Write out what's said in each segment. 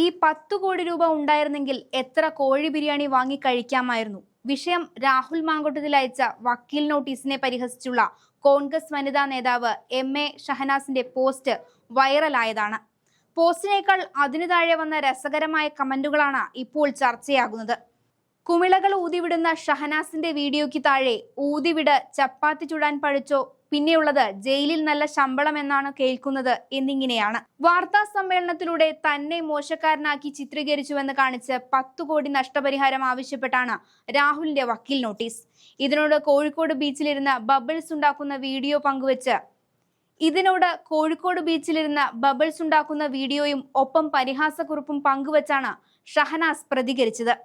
ഈ 10 കോടി രൂപ ഉണ്ടായിരുന്നെങ്കിൽ എത്ര കോഴി ബിരിയാണി വാങ്ങി കഴിക്കാമായിരുന്നു. വിഷയം രാഹുൽ മാങ്കൂട്ടത്തിൽ അയച്ച വക്കീൽ നോട്ടീസിനെ പരിഹസിച്ചുള്ള കോൺഗ്രസ് വനിതാ നേതാവ് എം.എ. ഷഹനാസിന്റെ പോസ്റ്റ് വൈറലായതാണ്. പോസ്റ്റിനേക്കാൾ അതിനു താഴെ വന്ന രസകരമായ കമന്റുകളാണ് ഇപ്പോൾ ചർച്ചയാകുന്നത്. കുമിളകൾ ഊതിവിടുന്ന ഷഹനാസിന്റെ വീഡിയോയ്ക്ക് താഴെ ഊതിവിട്, ചപ്പാത്തി ചുടാൻ പഠിച്ചോ, പിന്നെയുള്ളത് ജയിലിൽ നല്ല ശമ്പളം എന്നാണ് കേൾക്കുന്നത് എന്നിങ്ങനെയാണ്. വാർത്താ സമ്മേളനത്തിലൂടെ തന്നെ മോശക്കാരനാക്കി ചിത്രീകരിച്ചുവെന്ന് കാണിച്ച് 10 കോടി നഷ്ടപരിഹാരം ആവശ്യപ്പെട്ടാണ് രാഹുലിന്റെ വക്കീൽ നോട്ടീസ്. ഇതിനോട് കോഴിക്കോട് ബീച്ചിലിരുന്ന് ബബിൾസ് ഉണ്ടാക്കുന്ന വീഡിയോയും ഒപ്പം പരിഹാസക്കുറിപ്പും പങ്കുവച്ചാണ് ഷഹനാസ് പ്രതികരിച്ചത്.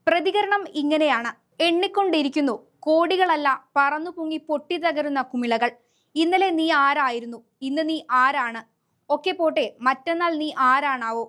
പ്രതികരണം ഇങ്ങനെയാണ്: എണ്ണിക്കൊണ്ടിരിക്കുന്നു കോടികളല്ല, പറന്നു പൊങ്ങി പൊട്ടിത്തകരുന്ന കുമിളകൾ. ഇന്നലെ നീ ആരായിരുന്നു, ഇന്ന് നീ ആരാണ്? ഒക്കെ പോട്ടെ, മറ്റന്നാൾ നീ ആരാണാവോ?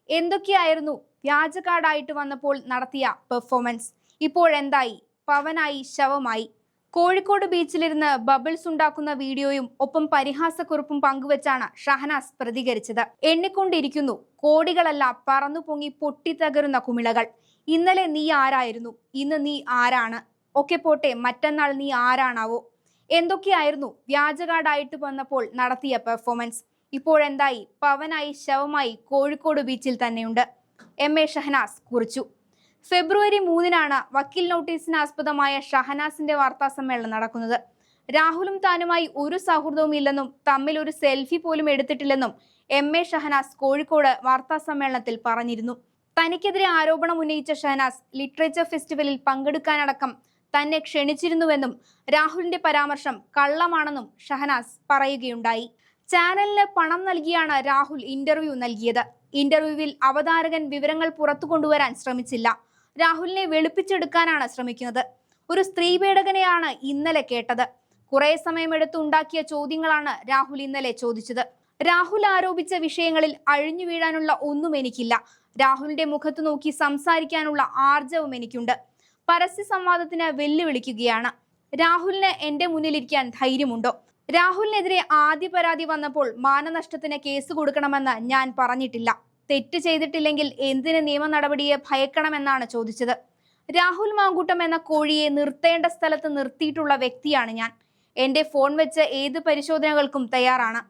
എന്തൊക്കെയായിരുന്നു വ്യാജ കാർഡായിട്ട് വന്നപ്പോൾ നടത്തിയ പെർഫോമൻസ്? ഇപ്പോഴെന്തായി? പവനായി, ശവമായി. കോഴിക്കോട് ബീച്ചിലിരുന്ന് ബബിൾസ് ഉണ്ടാക്കുന്ന വീഡിയോയും ഒപ്പം പരിഹാസക്കുറിപ്പും പങ്കുവച്ചാണ് ഷഹനാസ് പ്രതികരിച്ചത്. എണ്ണിക്കൊണ്ടിരിക്കുന്നു കോടികളല്ല, പറന്നു പൊങ്ങി പൊട്ടിത്തകരുന്ന കുമിളകൾ. ഇന്നലെ നീ ആരായിരുന്നു, ഇന്ന് നീ ആരാണ്? ഒക്കെ പോട്ടെ, മറ്റന്നാൾ നീ ആരാണാവോ? എന്തൊക്കെയായിരുന്നു വ്യാജ കാർഡായിട്ട് വന്നപ്പോൾ നടത്തിയ പെർഫോമൻസ്? ഇപ്പോഴെന്തായി? പവനായി, ശവമായി. കോഴിക്കോട് ബീച്ചിൽ തന്നെയുണ്ട്. എം.എ. ഷഹനാസ് കുറിച്ചു. ഫെബ്രുവരി 3-നാണ് വക്കീൽ നോട്ടീസിന് ആസ്പദമായ ഷഹനാസിന്റെ വാർത്താ സമ്മേളനം നടക്കുന്നത്. രാഹുലും താനുമായി ഒരു സൗഹൃദവും ഇല്ലെന്നും തമ്മിൽ ഒരു സെൽഫി പോലും എടുത്തിട്ടില്ലെന്നും എം.എ. ഷഹനാസ് കോഴിക്കോട് വാർത്താ സമ്മേളനത്തിൽ പറഞ്ഞിരുന്നു. തനിക്കെതിരെ ആരോപണം ഉന്നയിച്ച ഷഹനാസ് ലിറ്ററേച്ചർ ഫെസ്റ്റിവലിൽ പങ്കെടുക്കാനടക്കം തന്നെ ക്ഷണിച്ചിരുന്നുവെന്നും രാഹുലിന്റെ പരാമർശം കള്ളമാണെന്നും ഷഹനാസ് പറയുകയുണ്ടായി. ചാനലിന് പണം നൽകിയാണ് രാഹുൽ ഇന്റർവ്യൂ നൽകിയത്. ഇന്റർവ്യൂവിൽ അവതാരകൻ വിവരങ്ങൾ പുറത്തു കൊണ്ടുവരാൻ ശ്രമിച്ചില്ല. രാഹുലിനെ വെളുപ്പിച്ചെടുക്കാനാണ് ശ്രമിക്കുന്നത്. ഒരു സ്ത്രീ പേടകനെയാണ് ഇന്നലെ കേട്ടത്. കുറെ സമയമെടുത്ത് ഉണ്ടാക്കിയ ചോദ്യങ്ങളാണ് രാഹുൽ ഇന്നലെ ചോദിച്ചത്. രാഹുൽ ആരോപിച്ച വിഷയങ്ങളിൽ അഴിഞ്ഞു വീഴാനുള്ള ഒന്നും എനിക്കില്ല. രാഹുലിന്റെ മുഖത്ത് നോക്കി സംസാരിക്കാനുള്ള ആർജവം എനിക്കുണ്ട്. പരസ്യ സംവാദത്തിന് വെല്ലുവിളിക്കുകയാണ്. രാഹുലിന് എന്റെ മുന്നിലിരിക്കാൻ ധൈര്യമുണ്ടോ? രാഹുലിനെതിരെ ആദ്യ പരാതി വന്നപ്പോൾ മാനനഷ്ടത്തിന് കേസ് കൊടുക്കണമെന്ന് ഞാൻ പറഞ്ഞിട്ടില്ല. തെറ്റ് ചെയ്തിട്ടില്ലെങ്കിൽ എന്തിന് നിയമ നടപടിയെ ഭയക്കണമെന്നാണ് ചോദിച്ചത്. രാഹുൽ മാങ്കൂട്ടം എന്ന കോഴിയെ നിർത്തേണ്ട സ്ഥലത്ത് നിർത്തിയിട്ടുള്ള വ്യക്തിയാണ് ഞാൻ. എന്റെ ഫോൺ വെച്ച് ഏത് പരിശോധനകൾക്കും തയ്യാറാണ്.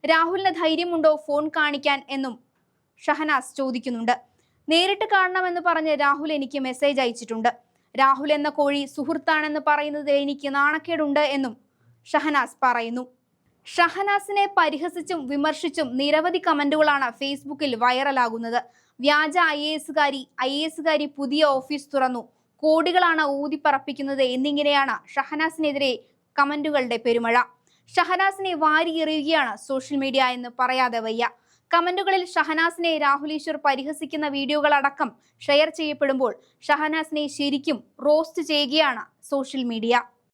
രാഹുലിന് ധൈര്യമുണ്ടോ ഫോൺ കാണിക്കാൻ എന്നും ഷഹനാസ് ചോദിക്കുന്നുണ്ട്. നേരിട്ട് കാണണമെന്ന് പറഞ്ഞ് രാഹുൽ എനിക്ക് മെസ്സേജ് അയച്ചിട്ടുണ്ട്. രാഹുൽ എന്ന കോഴി സുഹൃത്താണെന്ന് പറയുന്നതിൽ എനിക്ക് നാണക്കേടുണ്ട് എന്നും ഷഹനാസ് പറയുന്നു. ഷഹനാസിനെ പരിഹസിച്ചും വിമർശിച്ചും നിരവധി കമന്റുകളാണ് ഫേസ്ബുക്കിൽ വൈറലാകുന്നത്. വ്യാജ ഐ.എ.എസുകാരി പുതിയ ഓഫീസ് തുറന്നു, കോടികളാണ് ഊതിപ്പറപ്പിക്കുന്നത് എന്നിങ്ങനെയാണ് ഷഹനാസിനെതിരെ കമന്റുകളുടെ പെരുമഴ. ഷഹനാസിനെ വാരിയെറിയുകയാണ് സോഷ്യൽ മീഡിയ എന്ന് പറയാതെ വയ്യ. കമന്റുകളിൽ ഷഹനാസിനെ രാഹുൽ ഈശ്വർ പരിഹസിക്കുന്ന വീഡിയോകൾ അടക്കം ഷെയർ ചെയ്യപ്പെടുമ്പോൾ ഷഹനാസിനെ ശരിക്കും റോസ്റ്റ് ചെയ്യുകയാണ് സോഷ്യൽ മീഡിയ.